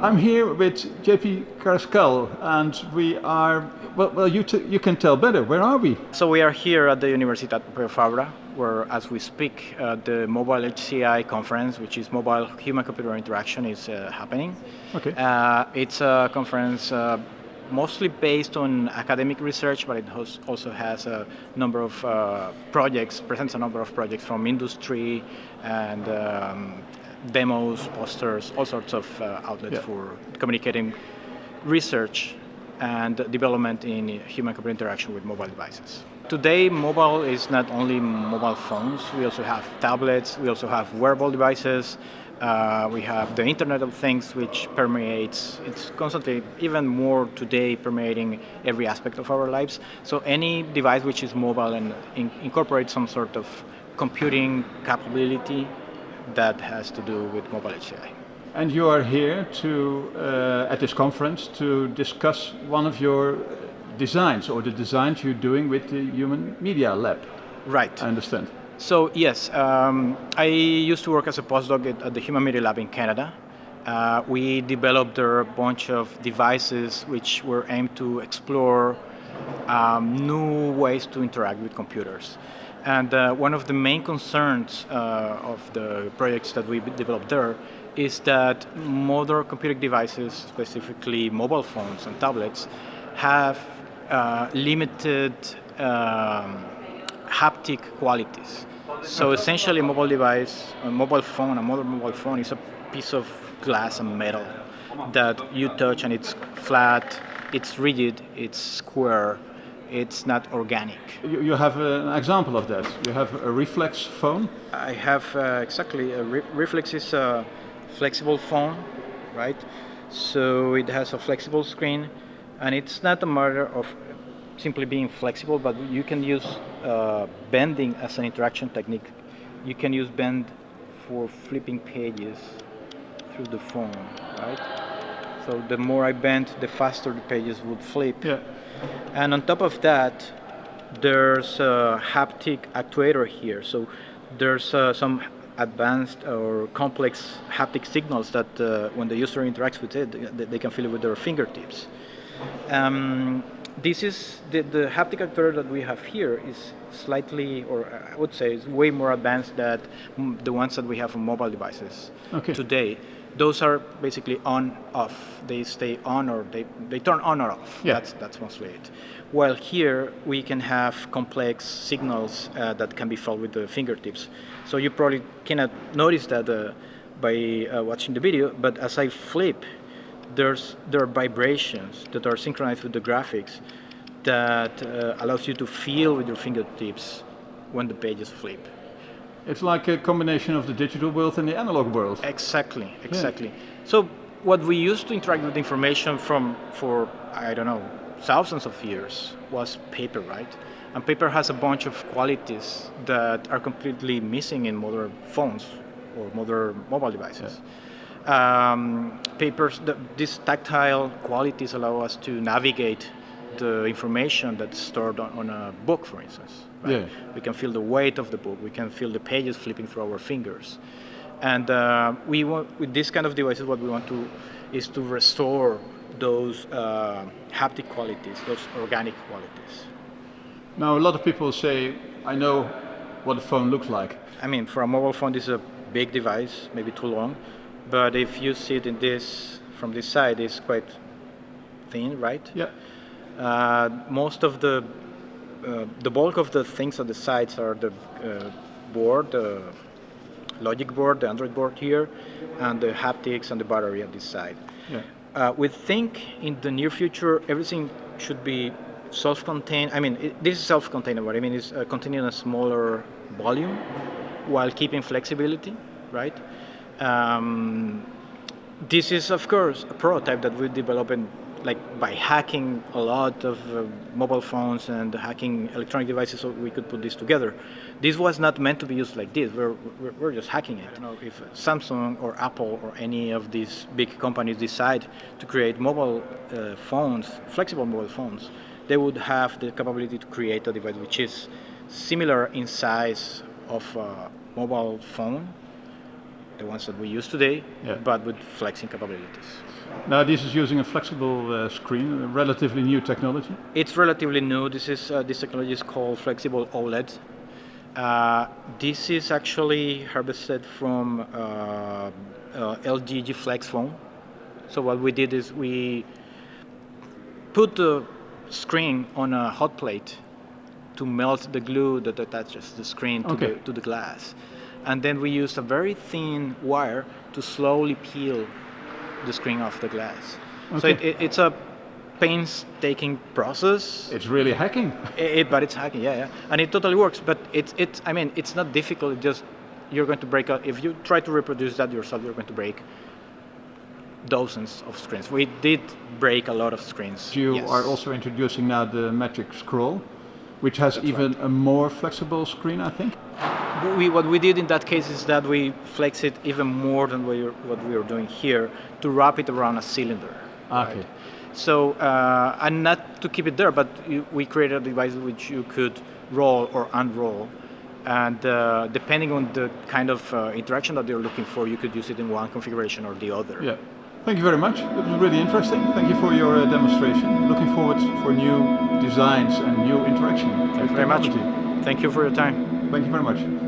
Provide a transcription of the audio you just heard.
I'm here with JP Carrascal, and we are, well, you can tell better. Where are we? So we are here at the Universitat Pompeu Fabra, where, as we speak, the MobileHCI conference, which is Mobile Human-Computer Interaction, is happening. Okay. It's a conference mostly based on academic research, but it also has a number of projects, presents a number of projects from industry and demos, posters, all sorts of outlets for communicating research and development in human-computer interaction with mobile devices. Today, mobile is not only mobile phones. We also have tablets. We also have wearable devices. We have the Internet of Things, which permeates, it's constantly, even more today, permeating every aspect of our lives. So any device which is mobile and incorporates some sort of computing capability, that has to do with MobileHCI. And you are here to, at this conference, to discuss one of your designs, or the designs you're doing with the Human Media Lab. Right. I understand. So yes, I used to work as a postdoc at the Human MediaLab in Canada. We developed a bunch of devices which were aimed to explore new ways to interact with computers. And one of the main concerns of the projects that we developed there is that modern computing devices, specifically mobile phones and tablets, have limited haptic qualities. So essentially a mobile device, a modern mobile phone is a piece of glass and metal that you touch and it's flat, it's rigid, it's square, it's not organic. You have an example of that. You have a ReflexPhone. I have exactly. Reflex is a flexible phone, right? So it has a flexible screen, and it's not a matter of simply being flexible, but you can use bending as an interaction technique. You can use bend for flipping pages through the phone, right? So the more I bend, the faster the pages would flip. Yeah. And on top of that, there's a haptic actuator here. So there's some advanced or complex haptic signals that when the user interacts with it, they can feel it with their fingertips. This is the haptic actuator that we have here is slightly, or I would say, is way more advanced than the ones that we have on mobile devices today. Those are basically on-off. They stay on or they turn on or off. Yeah. That's mostly it. While here we can have complex signals that can be felt with the fingertips. So you probably cannot notice that by watching the video, but as I flip, there are vibrations that are synchronized with the graphics that allows you to feel with your fingertips when the pages flip. It's like a combination of the digital world and the analog world. Exactly. Yeah. So what we used to interact with information for, I don't know, thousands of years was paper, right? And paper has a bunch of qualities that are completely missing in modern phones or modern mobile devices. Yeah. These tactile qualities allow us to navigate the information that's stored on a book, for instance. Right? Yeah. We can feel the weight of the book. We can feel the pages flipping through our fingers. And we want, with this kind of devices, what we want to is to restore those haptic qualities, those organic qualities. Now, a lot of people say, I know what a phone looks like. I mean, for a mobile phone, this is a big device, maybe too long. But if you see it in this, from this side, it's quite thin, right? Yeah. Most of the bulk of the things at the sides are the board, the logic board, the Android board here, and the haptics and the battery at this side. Yeah. We think in the near future everything should be self-contained. I mean, this is self-contained. What I mean is containing a smaller volume while keeping flexibility, right? This is, of course, a prototype that we developed by hacking a lot of mobile phones and hacking electronic devices, so we could put this together. This was not meant to be used like this. We're just hacking it. I don't know if Samsung or Apple or any of these big companies decide to create mobile phones, flexible mobile phones, they would have the capability to create a device which is similar in size of a mobile phone, the ones that we use today, Yeah. but with flexing capabilities. Now this is using a flexible screen, a relatively new technology. It's relatively new. This technology is called flexible OLED. This is actually harvested from LG ReflexPhone. So what we did is we put the screen on a hot plate to melt the glue that attaches the screen to the glass. And then we used a very thin wire to slowly peel the screen off the glass. So it's a painstaking process. It's really hacking. But it's hacking, yeah. And it totally works. But it's not difficult. Just you're going to break out. If you try to reproduce that yourself, you're going to break dozens of screens. We did break a lot of screens. You are also introducing now the MagicScroll, which has even a more flexible screen, I think. What we did in that case is that we flex it even more than what we are doing here to wrap it around a cylinder. Okay. Right? So, and not to keep it there, but we created a device which you could roll or unroll. And depending on the kind of interaction that you're looking for, you could use it in one configuration or the other. Yeah. Thank you very much. It was really interesting. Thank you for your demonstration. Looking forward for new designs and new interaction. Thank you very much. Thank you for your time. Thank you very much.